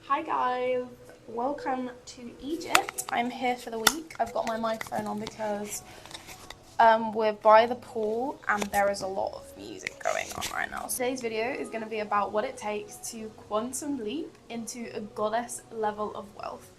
Hi guys, welcome to Egypt. I'm here for the week. I've got my microphone on because we're by the pool and there is a lot of music going on right now. Today's video is going to be about what it takes to quantum leap into a goddess level of wealth.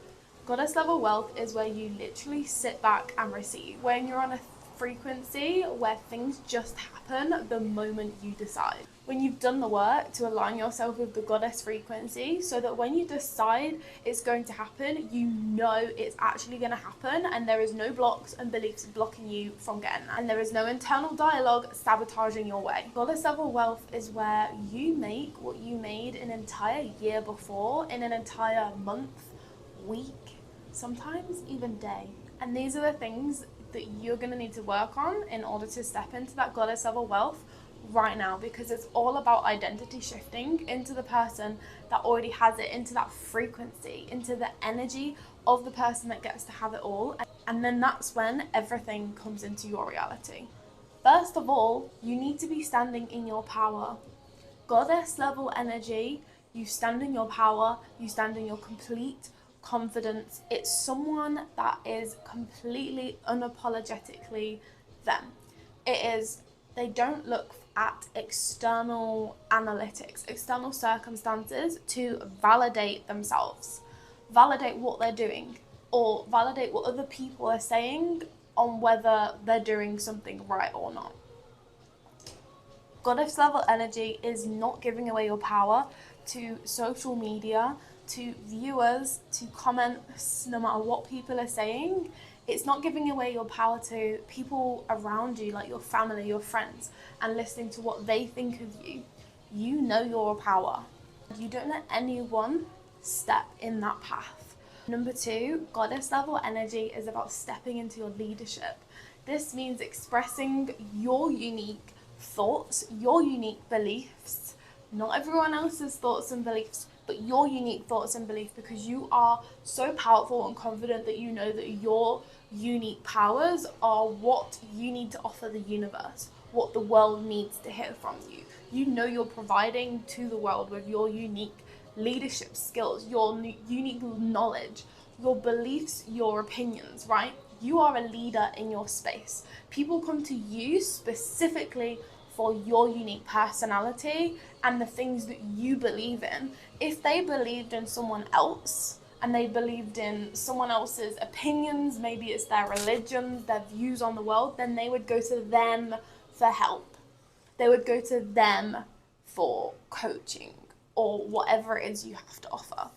Goddess level wealth is where you literally sit back and receive. When you're on a frequency where things just happen the moment you decide. When you've done the work to align yourself with the goddess frequency so that when you decide it's going to happen, you know it's actually going to happen and there is no blocks and beliefs blocking you from getting that. And there is no internal dialogue sabotaging your way. Goddess level wealth is where you make what you made an entire year before in an entire month, week, sometimes even day. And these are the things that you're going to need to work on in order to step into that goddess level wealth right now, because it's all about identity shifting into the person that already has it, into that frequency, into the energy of the person that gets to have it all. And then that's when everything comes into your reality. First of all, you need to be standing in your power. Goddess level energy, you stand in your power, you stand in your complete confidence. It's someone that is completely unapologetically them. They don't look at external analytics, external circumstances to validate themselves, validate what they're doing, or validate what other people are saying on whether they're doing something right or not. Goddess level energy is not giving away your power to social media, to viewers, to comments, no matter what people are saying. It's not giving away your power to people around you, like your family, your friends, and listening to what they think of you. You know your power. You don't let anyone step in that path. Number 2, goddess level energy is about stepping into your leadership. This means expressing your unique thoughts, your unique beliefs, not everyone else's thoughts and beliefs, but your unique thoughts and beliefs, because you are so powerful and confident that you know that your unique powers are what you need to offer the universe, what the world needs to hear from you. You know you're providing to the world with your unique leadership skills, your unique knowledge, your beliefs, your opinions, right? You are a leader in your space. People come to you specifically for your unique personality and the things that you believe in. If they believed in someone else and they believed in someone else's opinions, maybe it's their religions, their views on the world, then they would go to them for help. They would go to them for coaching or whatever it is you have to offer.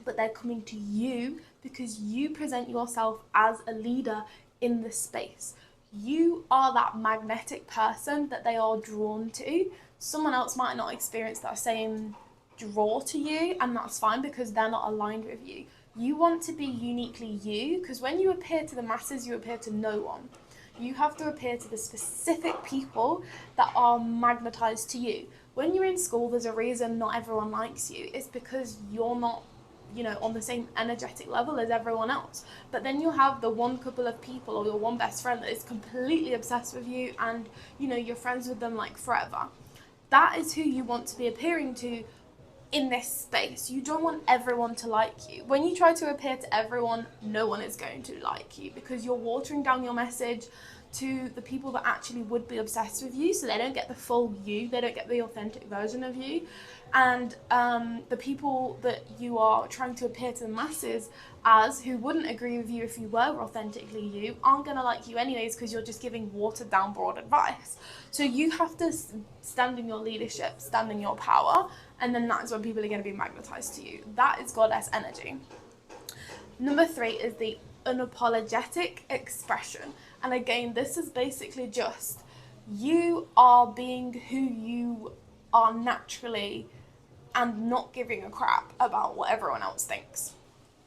But they're coming to you because you present yourself as a leader in the space. You are that magnetic person that they are drawn to. Someone else might not experience that same draw to you, and that's fine because they're not aligned with you. You want to be uniquely you, because when you appear to the masses, you appear to no one. You have to appear to the specific people that are magnetized to you. When you're in school, there's a reason not everyone likes you. It's because you're not on the same energetic level as everyone else. But then you'll have the one couple of people or your one best friend that is completely obsessed with you and you're friends with them like forever. That is who you want to be appearing to in this space. You don't want everyone to like you. When you try to appear to everyone, no one is going to like you because you're watering down your message to the people that actually would be obsessed with you, so they don't get the full you, they don't get the authentic version of you. And the people that you are trying to appear to the masses as, who wouldn't agree with you if you were authentically you, aren't going to like you anyways because you're just giving watered down broad advice. So you have to stand in your leadership, stand in your power, and then that's when people are going to be magnetized to you. That is goddess energy. Number 3 is the unapologetic expression. And again, this is basically just you are being who you are naturally and not giving a crap about what everyone else thinks.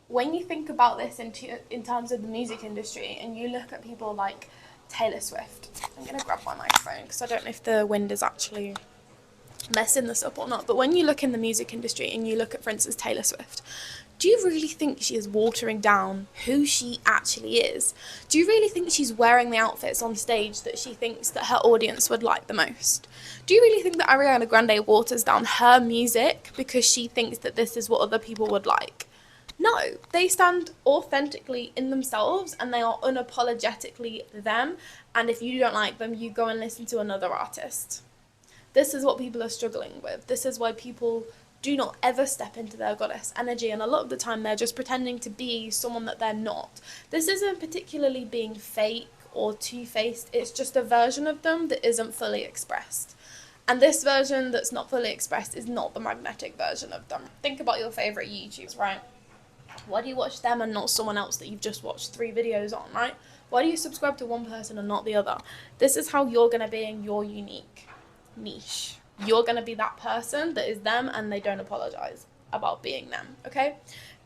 When you think about this in terms of the music industry and you look at people like Taylor Swift, I'm going to grab my microphone because I don't know if the wind is actually messing this up or not, but when you look in the music industry and you look at, for instance, Taylor Swift, do you really think she is watering down who she actually is? Do you really think she's wearing the outfits on stage that she thinks that her audience would like the most? Do you really think that Ariana Grande waters down her music because she thinks that this is what other people would like? No, they stand authentically in themselves and they are unapologetically them. And if you don't like them, you go and listen to another artist. This is what people are struggling with. This is why people do not ever step into their goddess energy, and a lot of the time they're just pretending to be someone that they're not. This isn't particularly being fake or two-faced, it's just a version of them that isn't fully expressed. And this version that's not fully expressed is not the magnetic version of them. Think about your favourite YouTubers, right? Why do you watch them and not someone else that you've just watched 3 videos on, right? Why do you subscribe to one person and not the other? This is how you're going to be in your unique niche. You're going to be that person that is them and they don't apologize about being them, okay?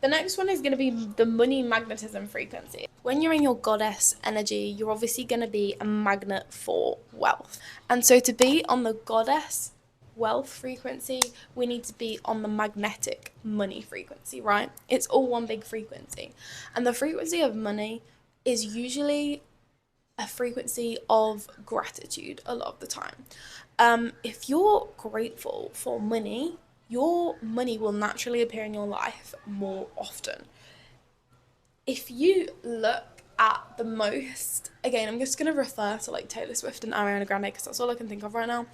The next one is going to be the money magnetism frequency. When you're in your goddess energy, you're obviously going to be a magnet for wealth. And so to be on the goddess wealth frequency, we need to be on the magnetic money frequency, right? It's all one big frequency. And the frequency of money is usually a frequency of gratitude a lot of the time. If you're grateful for money, your money will naturally appear in your life more often. If you look at the most, again, I'm just going to refer to like Taylor Swift and Ariana Grande because that's all I can think of right now,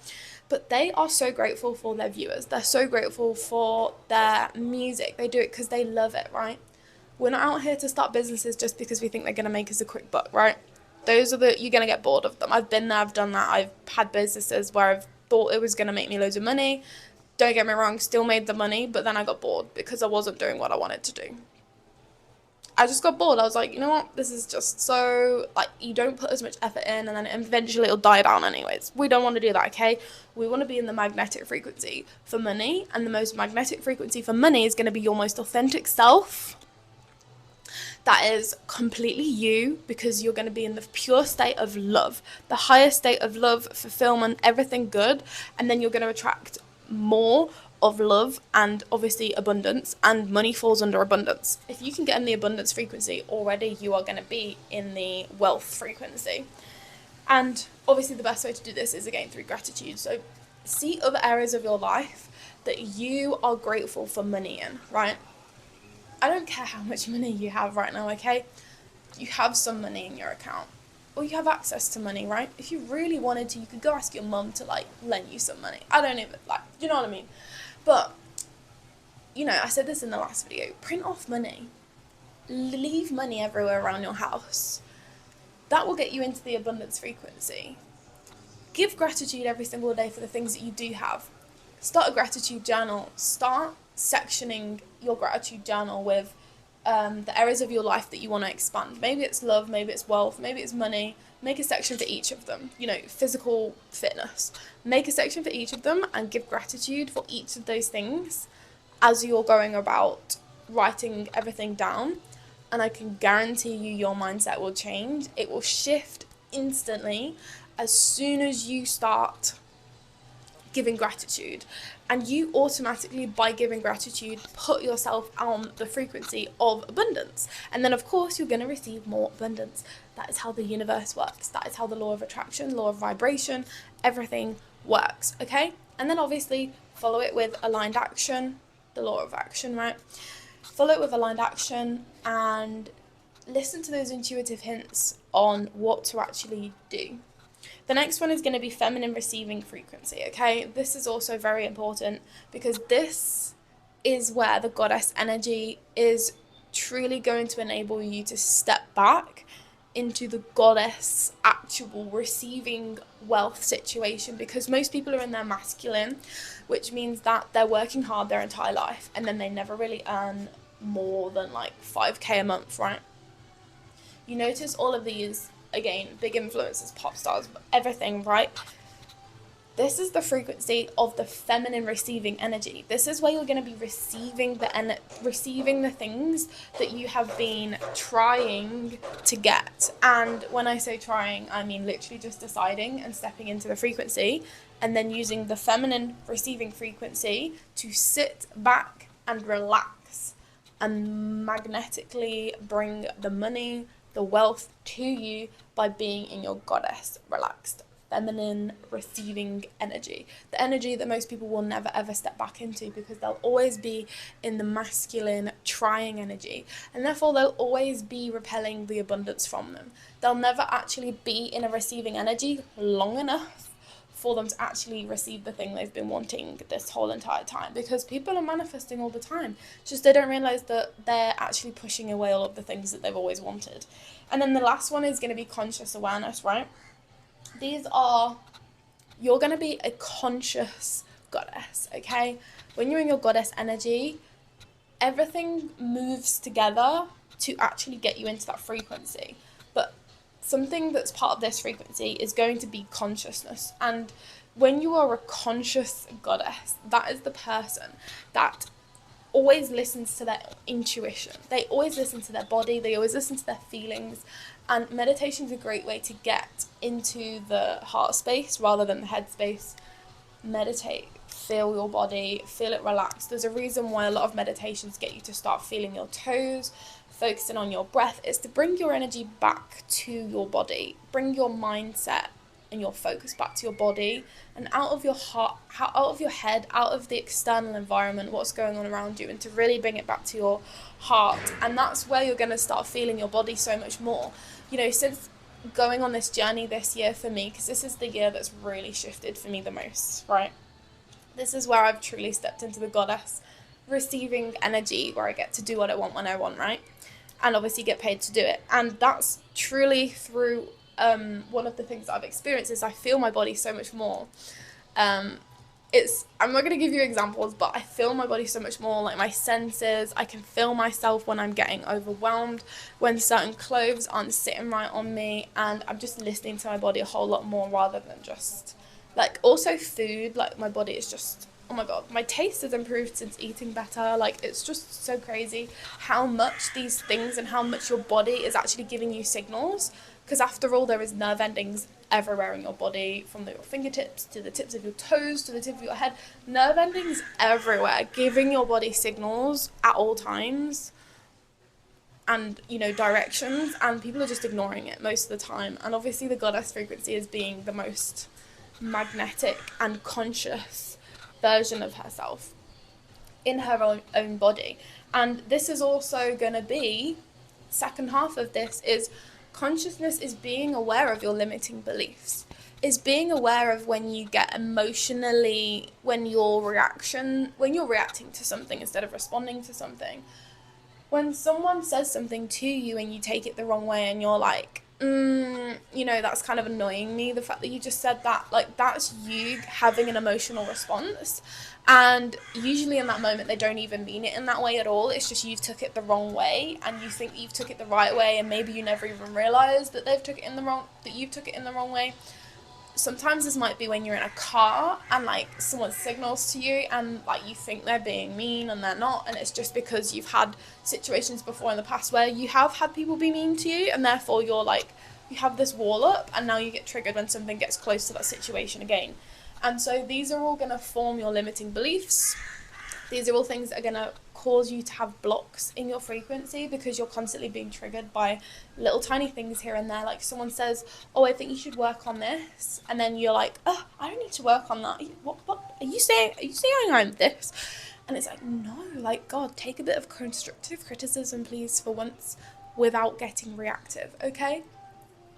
but they are so grateful for their viewers. They're so grateful for their music. They do it because they love it, right? We're not out here to start businesses just because we think they're going to make us a quick buck, right? Those are you're going to get bored of them. I've been there, I've done that. I've had businesses where I've thought it was going to make me loads of money. Don't get me wrong, still made the money, but then I got bored because I wasn't doing what I wanted to do. I just got bored. I was like, you know what? This is just so, like, you don't put as much effort in and then eventually it'll die down anyways. We don't want to do that, okay? We want to be in the magnetic frequency for money, and the most magnetic frequency for money is going to be your most authentic self. That is completely you, because you're going to be in the pure state of love, the highest state of love, fulfillment, everything good, and then you're going to attract more of love and obviously abundance, and money falls under abundance. If you can get in the abundance frequency already, you are going to be in the wealth frequency. And obviously the best way to do this is again through gratitude. So see other areas of your life that you are grateful for money in, right? I don't care how much money you have right now, okay? You have some money in your account, or you have access to money, right? If you really wanted to, you could go ask your mum to like lend you some money. I don't even, like, you know what I mean? But, you know, I said this in the last video, print off money. Leave money everywhere around your house. That will get you into the abundance frequency. Give gratitude every single day for the things that you do have. Start a gratitude journal. Start sectioning your gratitude journal with the areas of your life that you want to expand. Maybe it's love, maybe it's wealth, maybe it's money. Make a section for each of them. You know, physical fitness. Make a section for each of them and give gratitude for each of those things as you're going about writing everything down. And I can guarantee you your mindset will change. It will shift instantly as soon as you start giving gratitude. And you automatically, by giving gratitude, put yourself on the frequency of abundance. And then, of course, you're going to receive more abundance. That is how the universe works. That is how the law of attraction, law of vibration, everything works, okay? And then, obviously, follow it with aligned action, the law of action, right? Follow it with aligned action and listen to those intuitive hints on what to actually do. The next one is going to be feminine receiving frequency, okay? This is also very important because this is where the goddess energy is truly going to enable you to step back into the goddess actual receiving wealth situation, because most people are in their masculine, which means that they're working hard their entire life and then they never really earn more than like 5k a month, right? You notice all of these, again, big influencers, pop stars, everything, right? This is the frequency of the feminine receiving energy. This is where you're going to be receiving the things that you have been trying to get. And when I say trying, I mean literally just deciding and stepping into the frequency and then using the feminine receiving frequency to sit back and relax and magnetically bring the money, the wealth to you by being in your goddess, relaxed, feminine, receiving energy. The energy that most people will never ever step back into, because they'll always be in the masculine, trying energy, and therefore they'll always be repelling the abundance from them. They'll never actually be in a receiving energy long enough for them to actually receive the thing they've been wanting this whole entire time, because people are manifesting all the time. It's just they don't realize that they're actually pushing away all of the things that they've always wanted. And then the last one is going to be conscious awareness, right? You're going to be a conscious goddess, okay? When you're in your goddess energy, everything moves together to actually get you into that frequency. But something that's part of this frequency is going to be consciousness. And when you are a conscious goddess, that is the person that always listens to their intuition. They always listen to their body. They always listen to their feelings. And meditation is a great way to get into the heart space rather than the head space. Meditate, feel your body, feel it relax. There's a reason why a lot of meditations get you to start feeling your toes, focusing on your breath. It's to bring your energy back to your body, bring your mindset and your focus back to your body and out of your heart, out of your head, out of the external environment, what's going on around you, and to really bring it back to your heart. And that's where you're going to start feeling your body so much more. You know, since going on this journey this year for me, because this is the year that's really shifted for me the most, right? This is where I've truly stepped into the goddess receiving energy, where I get to do what I want when I want, right? And obviously get paid to do it. And that's truly through one of the things that I've experienced is I feel my body so much more. I'm not going to give you examples, but I feel my body so much more, like my senses. I can feel myself when I'm getting overwhelmed, when certain clothes aren't sitting right on me, and I'm just listening to my body a whole lot more rather than just, like, also food. Like, my body is just, oh my god, my taste has improved since eating better. Like, it's just so crazy how much these things and how much your body is actually giving you signals. Because after all, there is nerve endings everywhere in your body, from your fingertips to the tips of your toes to the tip of your head. Nerve endings everywhere, giving your body signals at all times and, you know, directions, and people are just ignoring it most of the time. And obviously the goddess frequency is being the most magnetic and conscious version of herself in her own body. And this is also going to be, second half of this is, consciousness is being aware of your limiting beliefs, is being aware of when you get emotionally, when you're reacting to something instead of responding to something. When someone says something to you and you take it the wrong way and you're like, you know, that's kind of annoying me, the fact that you just said that, like, that's you having an emotional response. And usually in that moment they don't even mean it in that way at all. It's just you've took it the wrong way, and you think you've took it the right way, and maybe you never even realized that you've took it in the wrong way. Sometimes this might be when you're in a car and, like, someone signals to you and, like, you think they're being mean and they're not, and it's just because you've had situations before in the past where you have had people be mean to you, and therefore you're like, you have this wall up, and now you get triggered when something gets close to that situation again. And so these are all going to form your limiting beliefs. These are all things that are going to cause you to have blocks in your frequency, because you're constantly being triggered by little tiny things here and there. Like, someone says, oh, I think you should work on this, and then you're like, oh, I don't need to work on that. What are you saying I'm this? And it's like, no, like, God, take a bit of constructive criticism, please, for once, without getting reactive, okay?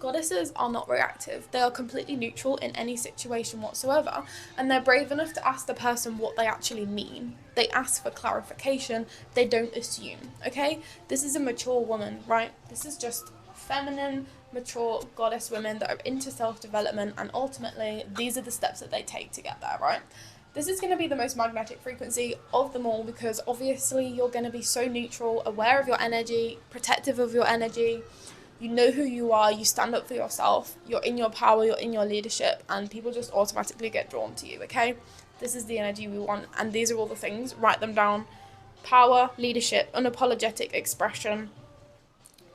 Goddesses are not reactive. They are completely neutral in any situation whatsoever, and they're brave enough to ask the person what they actually mean. They ask for clarification. They don't assume, okay? This is a mature woman, right? This is just feminine, mature goddess women that are into self-development, and ultimately these are the steps that they take to get there, right? This is going to be the most magnetic frequency of them all, because obviously you're going to be so neutral, aware of your energy, protective of your energy. You know who you are, you stand up for yourself, you're in your power, you're in your leadership, and people just automatically get drawn to you, okay? This is the energy we want, and these are all the things. Write them down. Power, leadership, unapologetic expression,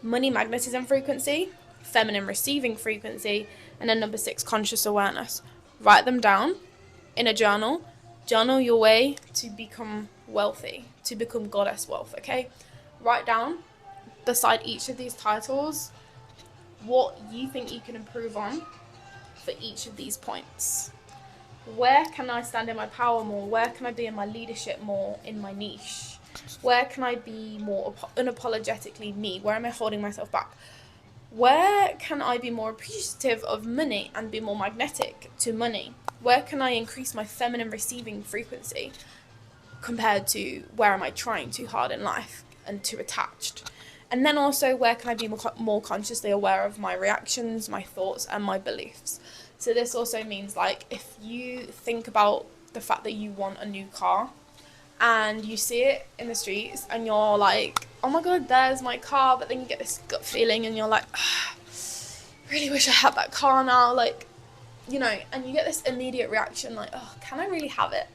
money magnetism frequency, feminine receiving frequency, and then number 6, conscious awareness. Write them down in a journal. Journal your way to become wealthy, to become goddess wealth, okay? write down beside each of these titles what you think you can improve on for each of these points. Where can I stand in my power more? Where can I be in my leadership more in my niche? Where can I be more unapologetically me? Where am I holding myself back? Where can I be more appreciative of money and be more magnetic to money? Where can I increase my feminine receiving frequency compared to where am I trying too hard in life and too attached? And then also, where can I be more consciously aware of my reactions, my thoughts, and my beliefs? So this also means, like, if you think about the fact that you want a new car and you see it in the streets and you're like, oh my god, there's my car, but then you get this gut feeling and you're like, really wish I had that car now, like, you know, and you get this immediate reaction like, oh, can I really have it?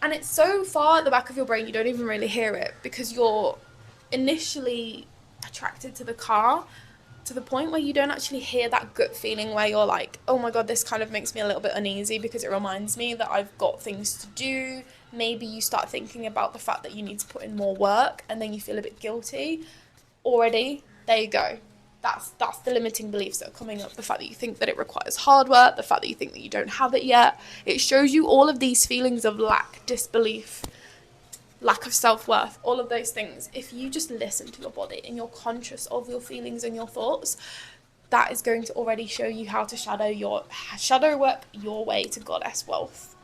And it's so far at the back of your brain you don't even really hear it, because you're initially attracted to the car to the point where you don't actually hear that gut feeling where you're like, oh my god, this kind of makes me a little bit uneasy because it reminds me that I've got things to do. Maybe you start thinking about the fact that you need to put in more work and then you feel a bit guilty. Already, there you go. That's the limiting beliefs that are coming up. The fact that you think that it requires hard work, the fact that you think that you don't have it yet. It shows you all of these feelings of lack, disbelief, lack of self-worth, all of those things. If you just listen to your body and you're conscious of your feelings and your thoughts, that is going to already show you how to shadow work your way to goddess wealth.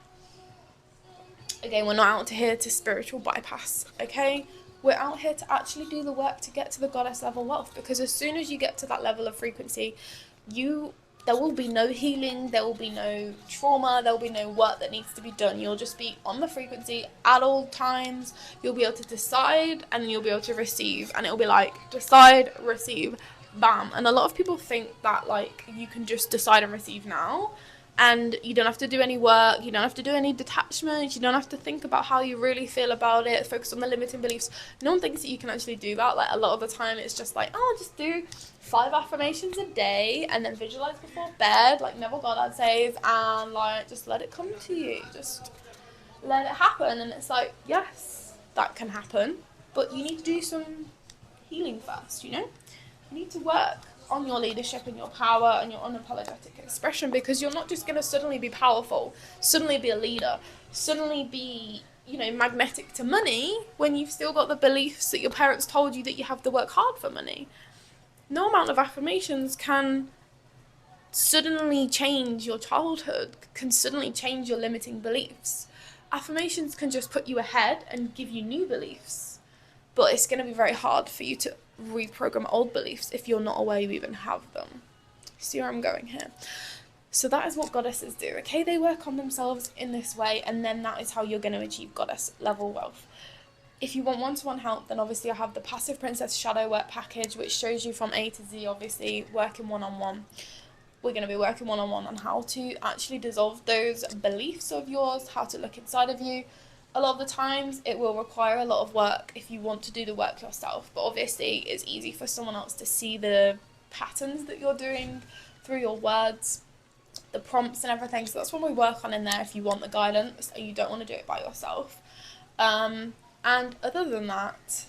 Again, we're not out here to spiritual bypass, okay? We're out here to actually do the work to get to the goddess level wealth, because as soon as you get to that level of frequency, there will be no healing, there will be no trauma, there will be no work that needs to be done. You'll just be on the frequency at all times. You'll be able to decide and you'll be able to receive, and it'll be like decide, receive, bam. And a lot of people think that like you can just decide and receive now, and you don't have to do any work, you don't have to do any detachment, you don't have to think about how you really feel about it, focus on the limiting beliefs. No one thinks that you can actually do that. Like, a lot of the time it's just like, oh, just do 5 affirmations a day and then visualize before bed, like Neville Goddard says, and like just let it come to you, just let it happen. And it's like, yes, that can happen, but you need to do some healing first, you know? You need to work on your leadership and your power and your unapologetic expression, because you're not just going to suddenly be powerful, suddenly be a leader, suddenly be, you know, magnetic to money when you've still got the beliefs that your parents told you that you have to work hard for money. No amount of affirmations can suddenly change your childhood, can suddenly change your limiting beliefs. Affirmations can just put you ahead and give you new beliefs, but it's going to be very hard for you to reprogram old beliefs if you're not aware you even have them. See where I'm going here? So that is what goddesses do, okay? They work on themselves in this way, and then that is how you're going to achieve goddess level wealth. If you want one-to-one help, then obviously I have the Passive Princess Shadow Work package, which shows you from A to Z, obviously, working one-on-one. We're going to be working one-on-one on how to actually dissolve those beliefs of yours, how to look inside of you. A lot of the times it will require a lot of work if you want to do the work yourself, but obviously it's easy for someone else to see the patterns that you're doing through your words, the prompts and everything. So that's what we work on in there if you want the guidance and you don't want to do it by yourself. And other than that,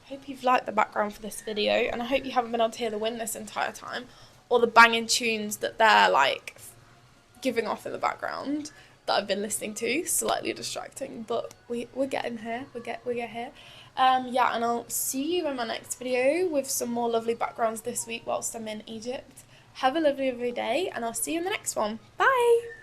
I hope you've liked the background for this video, and I hope you haven't been able to hear the wind this entire time, or the banging tunes that they're like giving off in the background that I've been listening to. Slightly distracting, but we're getting here. We get here. Yeah, and I'll see you in my next video with some more lovely backgrounds this week whilst I'm in Egypt. Have a lovely day, and I'll see you in the next one. Bye!